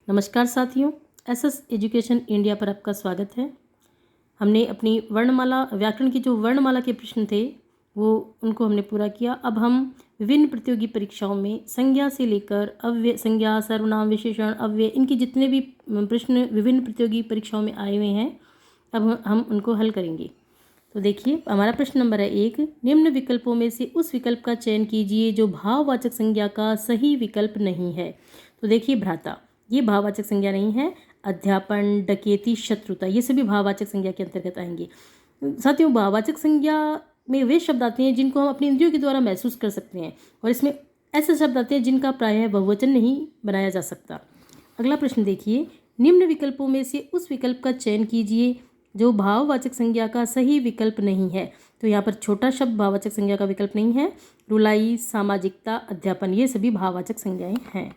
नमस्कार साथियों, SS education India पर आपका स्वागत है। हमने अपनी वर्णमाला व्याकरण की जो वर्णमाला के प्रश्न थे वो उनको हमने पूरा किया। अब हम विभिन्न प्रतियोगी परीक्षाओं में संज्ञा से लेकर अव्यय, संज्ञा, सर्वनाम, विशेषण, अव्यय, इनके जितने भी प्रश्न विभिन्न प्रतियोगी परीक्षाओं में आए हुए हैं अब हम उनको हल करेंगे। तो देखिए, हमारा प्रश्न नंबर है 1। निम्न विकल्पों में से उस विकल्प का चयन कीजिए जो भाववाचक संज्ञा का सही विकल्प नहीं है। तो देखिए, भ्राता ये भाववाचक संज्ञा नहीं है। अध्यापन, डकैती, शत्रुता ये सभी भाववाचक संज्ञा के अंतर्गत आएंगे। साथियों, भाववाचक संज्ञा में वे शब्द आते हैं जिनको हम अपनी इंद्रियों के द्वारा महसूस कर सकते हैं, और इसमें ऐसे शब्द आते हैं जिनका प्रायः बहुवचन नहीं बनाया जा सकता। अगला प्रश्न देखिए, निम्न विकल्पों में से उस विकल्प का चयन कीजिए जो भाववाचक संज्ञा का सही विकल्प नहीं है। तो यहाँ पर छोटा शब्द भाववाचक संज्ञा का विकल्प नहीं है। रुलाई, सामाजिकता, अध्यापन ये सभी भाववाचक संज्ञाएं हैं।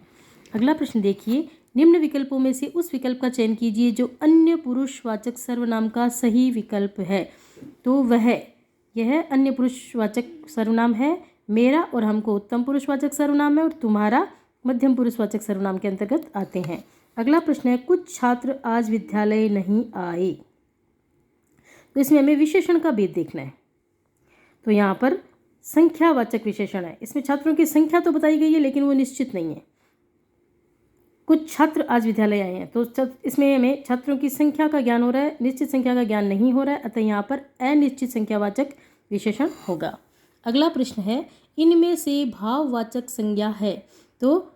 अगला प्रश्न देखिए, निम्न विकल्पों में से उस विकल्प का चयन कीजिए जो अन्य पुरुषवाचक सर्वनाम का सही विकल्प है। तो यह अन्य पुरुषवाचक सर्वनाम है। मेरा और हमको उत्तम पुरुषवाचक सर्वनाम है, और तुम्हारा मध्यम पुरुषवाचक सर्वनाम के अंतर्गत आते हैं। अगला प्रश्न है, कुछ छात्र आज विद्यालय नहीं आए। तो इसमें हमें विशेषण का भेद देखना है। तो यहाँ पर संख्यावाचक विशेषण है। इसमें छात्रों की संख्या तो बताई गई है लेकिन वो निश्चित नहीं है। कुछ छात्र आज विद्यालय आए हैं, तो इसमें हमें छात्रों की संख्या का ज्ञान हो रहा है, निश्चित संख्या का ज्ञान नहीं हो रहा है, अतः यहाँ पर अनिश्चित संख्यावाचक विशेषण होगा। अगला प्रश्न है, इनमें से भाववाचक संज्ञा है। तो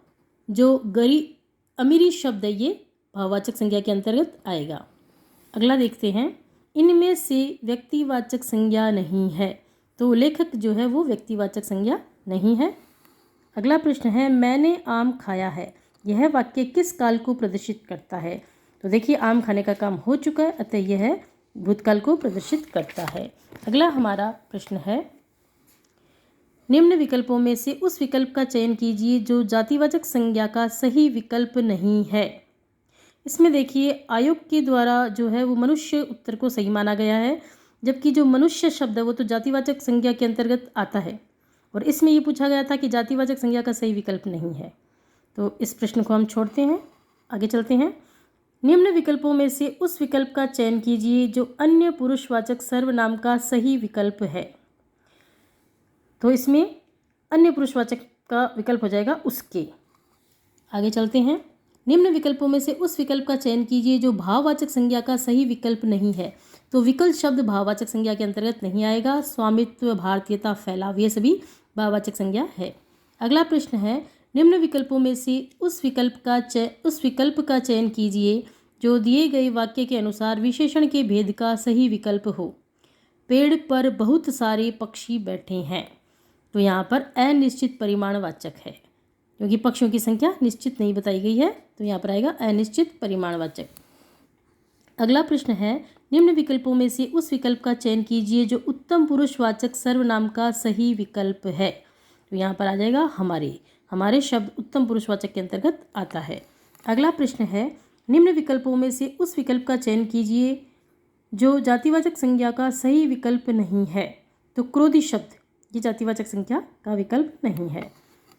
जो अमीरी शब्द है ये भाववाचक संज्ञा के अंतर्गत आएगा। अगला देखते हैं, इनमें से व्यक्तिवाचक संज्ञा नहीं है। तो लेखक जो है वो व्यक्तिवाचक संज्ञा नहीं है। अगला प्रश्न है, मैंने आम खाया है। यह वाक्य किस काल को प्रदर्शित करता है। तो देखिए, आम खाने का काम हो चुका है, अतः यह भूतकाल को प्रदर्शित करता है। अगला हमारा प्रश्न है, निम्न विकल्पों में से उस विकल्प का चयन कीजिए जो जातिवाचक संज्ञा का सही विकल्प नहीं है। इसमें देखिए, आयोग के द्वारा जो है वो मनुष्य उत्तर को सही माना गया है, जबकि जो मनुष्य शब्द है वो तो जातिवाचक संज्ञा के अंतर्गत आता है, और इसमें ये पूछा गया था कि जातिवाचक संज्ञा का सही विकल्प नहीं है। तो इस प्रश्न को हम छोड़ते हैं, आगे चलते हैं। निम्न विकल्पों में से उस विकल्प का चयन कीजिए जो अन्य पुरुषवाचक सर्वनाम का सही विकल्प है। तो इसमें अन्य पुरुषवाचक का विकल्प हो जाएगा उसके। आगे चलते हैं, निम्न विकल्पों में से उस विकल्प का चयन कीजिए जो भाववाचक संज्ञा का सही विकल्प नहीं है। तो विकल्प शब्द भाववाचक संज्ञा के अंतर्गत नहीं आएगा। स्वामित्व, भारतीयता, फैलाव ये सभी भाववाचक संज्ञा है। अगला प्रश्न है, निम्न विकल्पों में से उस विकल्प का चयन कीजिए जो दिए गए वाक्य के अनुसार विशेषण के भेद का सही विकल्प हो। पेड़ पर बहुत सारे पक्षी बैठे हैं। तो यहाँ पर अनिश्चित परिमाणवाचक है, क्योंकि पक्षियों की संख्या निश्चित नहीं बताई गई है, तो यहाँ पर आएगा अनिश्चित परिमाणवाचक। अगला प्रश्न है, निम्न विकल्पों में से उस विकल्प का चयन कीजिए जो उत्तम पुरुषवाचक सर्वनाम का सही विकल्प है। तो यहाँ पर आ जाएगा हमारे शब्द उत्तम पुरुषवाचक के अंतर्गत आता है। अगला प्रश्न है, निम्न विकल्पों में से उस विकल्प का चयन कीजिए जो जातिवाचक संज्ञा का सही विकल्प नहीं है। तो क्रोधी शब्द ये जातिवाचक संज्ञा का विकल्प नहीं है।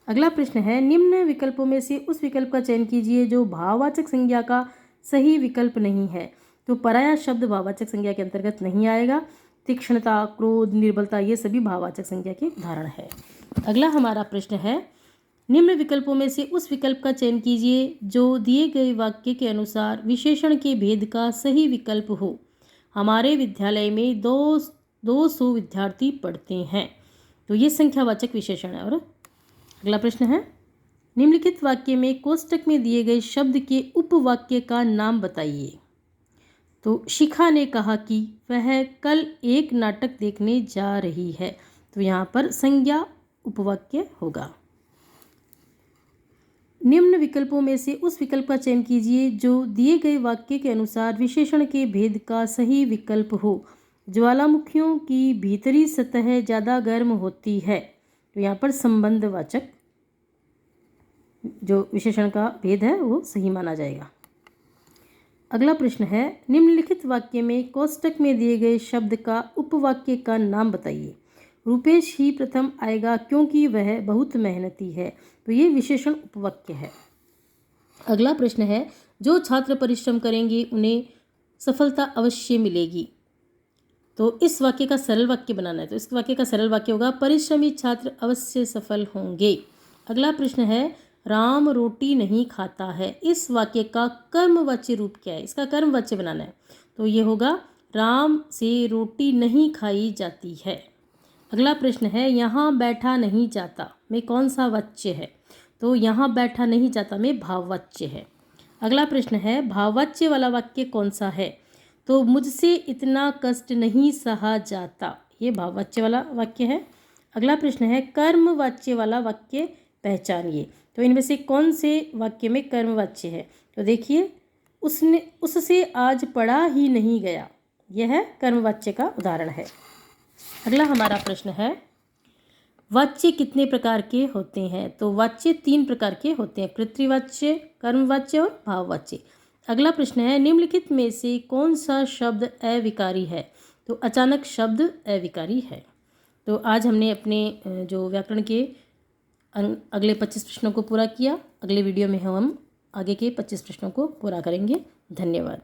अगला प्रश्न है, निम्न विकल्पों में से उस विकल्प का चयन कीजिए जो भाववाचक संज्ञा का सही विकल्प नहीं है। तो पराया शब्द भाववाचक संज्ञा के अंतर्गत नहीं आएगा। तीक्ष्णता, क्रोध, निर्बलता ये सभी भाववाचक संज्ञा के उदाहरण है। अगला हमारा प्रश्न है, निम्न विकल्पों में से उस विकल्प का चयन कीजिए जो दिए गए वाक्य के अनुसार विशेषण के भेद का सही विकल्प हो। हमारे विद्यालय में 200 विद्यार्थी पढ़ते हैं। तो ये संख्यावाचक विशेषण है। और अगला प्रश्न है, निम्नलिखित वाक्य में कोष्टक में दिए गए शब्द के उपवाक्य का नाम बताइए। तो शिखा ने कहा कि वह कल एक नाटक देखने जा रही है। तो यहाँ पर संज्ञा उपवाक्य होगा। निम्न विकल्पों में से उस विकल्प का चयन कीजिए जो दिए गए वाक्य के अनुसार विशेषण के भेद का सही विकल्प हो। ज्वालामुखियों की भीतरी सतह ज़्यादा गर्म होती है। तो यहाँ पर संबंधवाचक जो विशेषण का भेद है वो सही माना जाएगा। अगला प्रश्न है, निम्नलिखित वाक्य में कोष्टक में दिए गए शब्द का उपवाक्य का नाम बताइए। रुपेश ही प्रथम आएगा क्योंकि वह बहुत मेहनती है। तो ये विशेषण उपवाक्य है। अगला प्रश्न है, जो छात्र परिश्रम करेंगे उन्हें सफलता अवश्य मिलेगी। तो इस वाक्य का सरल वाक्य बनाना है। तो इस वाक्य का सरल वाक्य होगा, परिश्रमी छात्र अवश्य सफल होंगे। अगला प्रश्न है, राम रोटी नहीं खाता है। इस वाक्य का कर्मवाच्य रूप क्या है? इसका कर्मवाच्य बनाना है। तो ये होगा, राम से रोटी नहीं खाई जाती है। अगला प्रश्न है, यहाँ बैठा नहीं जाता में कौन सा वाच्य है? तो यहाँ बैठा नहीं जाता में भाववाच्य है। अगला प्रश्न है, भाववाच्य वाला वाक्य कौन सा है? तो मुझसे इतना कष्ट नहीं सहा जाता, ये भाववाच्य वाला वाक्य है। अगला प्रश्न है, कर्मवाच्य वाला वाक्य पहचानिए। तो इनमें से कौन से वाक्य में कर्मवाच्य है? तो देखिए, उससे आज पढ़ा ही नहीं गया, यह कर्मवाच्य का उदाहरण है। अगला हमारा प्रश्न है, वाच्य कितने प्रकार के होते हैं? तो वाच्य 3 प्रकार के होते हैं, पितृवाच्य, कर्मवाच्य और भाववाच्य। अगला प्रश्न है, निम्नलिखित में से कौन सा शब्द अविकारी है? तो अचानक शब्द अविकारी है। तो आज हमने अपने जो व्याकरण के अगले 25 प्रश्नों को पूरा किया। अगले वीडियो में हम आगे के 25 प्रश्नों को पूरा करेंगे। धन्यवाद।